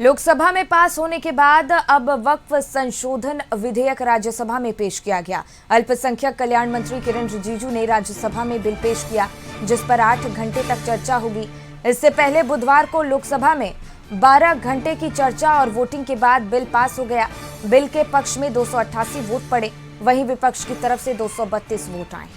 लोकसभा में पास होने के बाद अब वक्फ संशोधन विधेयक राज्यसभा में पेश किया गया। अल्पसंख्यक कल्याण मंत्री किरेन रिजिजू ने राज्यसभा में बिल पेश किया, जिस पर 8 घंटे तक चर्चा होगी। इससे पहले बुधवार को लोकसभा में 12 घंटे की चर्चा और वोटिंग के बाद बिल पास हो गया। बिल के पक्ष में 288 वोट पड़े, वहीं विपक्ष की तरफ से 232 वोट आए।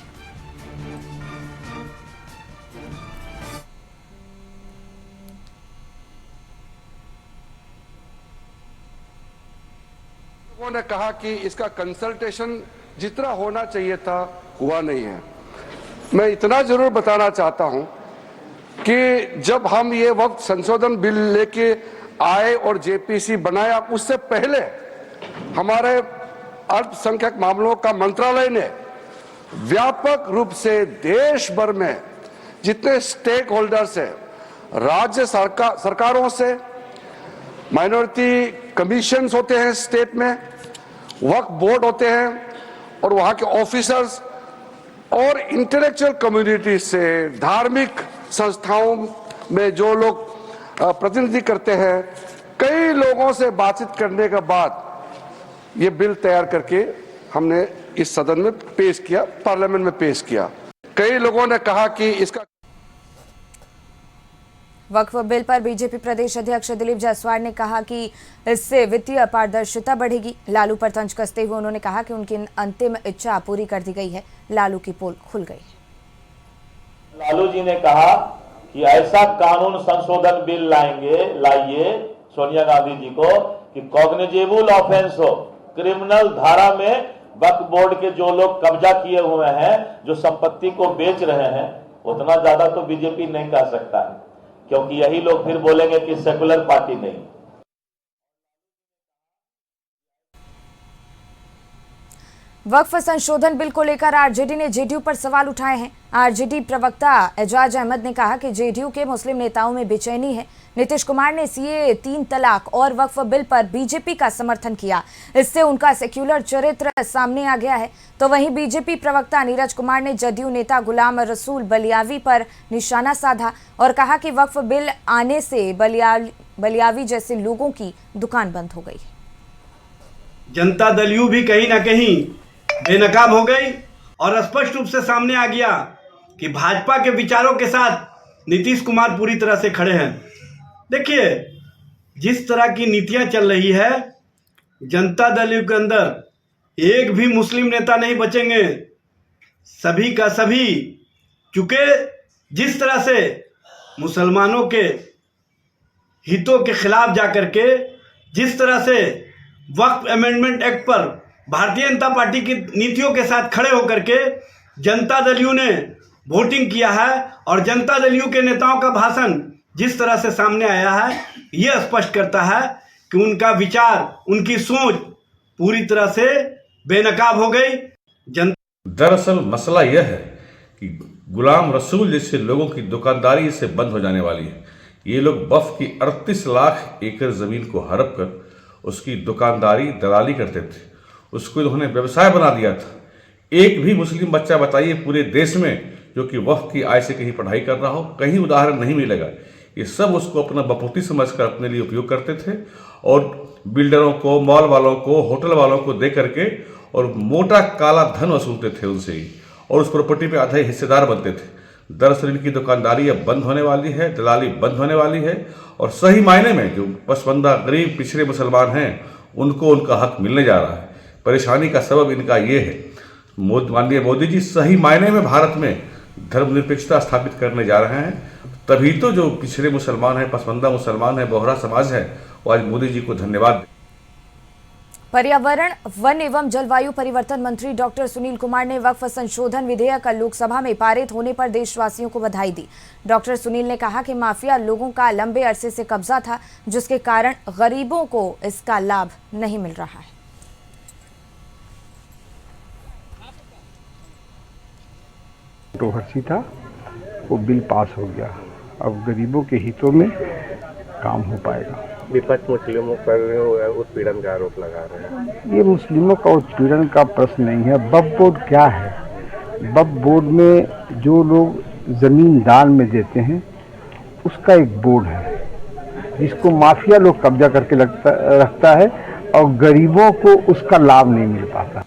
लोगों ने कहा कि इसका कंसल्टेशन जितना होना चाहिए था हुआ नहीं है। मैं इतना जरूर बताना चाहता हूं कि जब हम ये वक्त संशोधन बिल लेके आए और जेपीसी बनाया, उससे पहले हमारे अल्पसंख्यक मामलों का मंत्रालय ने व्यापक रूप से देश भर में जितने स्टेक होल्डर्स हैं, राज्य सरकारों से, माइनॉरिटी कमीशंस होते हैं स्टेट में, वक्फ बोर्ड होते हैं और वहां के ऑफिसर्स और इंटेलेक्चुअल कम्युनिटी से, धार्मिक संस्थाओं में जो लोग प्रतिनिधि करते हैं, कई लोगों से बातचीत करने के बाद ये बिल तैयार करके हमने इस सदन में पेश किया, पार्लियामेंट में पेश किया। कई लोगों ने कहा कि इसका वक्फ बिल पर बीजेपी प्रदेश अध्यक्ष दिलीप जायसवाल ने कहा कि इससे वित्तीय पारदर्शिता बढ़ेगी। लालू पर तंज कसते हुए उन्होंने कहा कि उनकी अंतिम इच्छा पूरी कर दी गई है। लालू की पोल खुल गई। लालू जी ने कहा कि ऐसा कानून संशोधन बिल लाइए सोनिया गांधी जी को कि कॉग्निजेबल ऑफेंस हो, क्रिमिनल धारा में वक्फ बोर्ड के जो लोग कब्जा किए हुए हैं, जो संपत्ति को बेच रहे हैं, उतना ज्यादा तो बीजेपी नहीं कह सकता है, क्योंकि यही लोग फिर बोलेंगे कि सेकुलर पार्टी नहीं। वक्फ संशोधन बिल को लेकर आरजेडी ने जेडीयू पर सवाल उठाए हैं। आरजेडी प्रवक्ता एजाज अहमद ने कहा कि जेडीयू के मुस्लिम नेताओं में बेचैनी है। नीतीश कुमार ने सीए, 3 तलाक और वक्फ बिल पर बीजेपी का समर्थन किया, इससे उनका सेक्युलर चरित्र सामने आ गया है। तो वहीं बीजेपी प्रवक्ता नीरज कुमार ने जदयू नेता गुलाम रसूल बलियावी पर निशाना साधा और कहा कि वक्फ बिल आने से बलियावी जैसे लोगों की दुकान बंद हो गई। जनता दल यू भी कहीं ना कहीं बेनकाब हो गई और स्पष्ट रूप से सामने आ गया कि भाजपा के विचारों के साथ नीतीश कुमार पूरी तरह से खड़े हैं। देखिए, जिस तरह की नीतियां चल रही है, जनता दल यू के अंदर एक भी मुस्लिम नेता नहीं बचेंगे, सभी का सभी। चूंकि जिस तरह से मुसलमानों के हितों के खिलाफ जाकर के, जिस तरह से वक्फ अमेंडमेंट एक्ट पर भारतीय जनता पार्टी की नीतियों के साथ खड़े होकर के जनता दल यू ने वोटिंग किया है और जनता दल यू के नेताओं का भाषण जिस तरह से सामने आया है, यह स्पष्ट करता है कि उनका विचार, उनकी सोच पूरी तरह से बेनकाब हो गई। दरअसल मसला यह है कि गुलाम रसूल जैसे लोगों की दुकानदारी इससे बंद हो जाने वाली है। ये लोग वक्फ की 38 लाख एकड़ जमीन को हड़प कर उसकी दुकानदारी, दलाली करते थे, उसको इन्होंने व्यवसाय बना दिया था। एक भी मुस्लिम बच्चा बताइए पूरे देश में जो कि वक्फ की आय से कहीं पढ़ाई कर रहा हो, कहीं उदाहरण नहीं मिलेगा। ये सब उसको अपना बपूती समझकर अपने लिए उपयोग करते थे और बिल्डरों को, मॉल वालों को, होटल वालों को दे करके और मोटा काला धन वसूलते थे उनसे ही और उस प्रॉपर्टी पे आधे हिस्सेदार बनते थे। दरअसल इनकी दुकानदारी अब बंद होने वाली है, दलाली बंद होने वाली है और सही मायने में जो पसमानदा, गरीब, पिछड़े मुसलमान हैं, उनको उनका हक मिलने जा रहा है। परेशानी का सबब इनका ये है, माननीय मोदी जी सही मायने में भारत में धर्मनिरपेक्षता स्थापित करने जा रहे हैं। तभी तो जो पिछड़े मुसलमान हैं, पसमानदा मुसलमान हैं, बोहरा समाज है, वो आज मोदी जी को धन्यवाद। पर्यावरण, वन एवं जलवायु परिवर्तन मंत्री डॉक्टर सुनील कुमार ने वक्फ संशोधन विधेयक लोकसभा में पारित होने पर देशवासियों को बधाई दी। डॉक्टर सुनील ने कहा कि माफिया लोगों का लंबे अरसे से कब्जा था, जिसके कारण गरीबों को इसका लाभ नहीं मिल रहा है। कंट्रोवर्सी था, वो बिल पास हो गया। अब गरीबों के हितों में काम हो पाएगा। विपक्ष मुस्लिमों पर उत्पीड़न का आरोप लगा रहे हैं। ये मुस्लिमों का उत्पीड़न का प्रश्न नहीं है। वक्फ बोर्ड क्या है? वक्फ बोर्ड में जो लोग जमीन दान में देते हैं, उसका एक बोर्ड है। जिसको माफिया लोग कब्जा करके रखता है और गरीबों को उसका लाभ नहीं मिल पाता।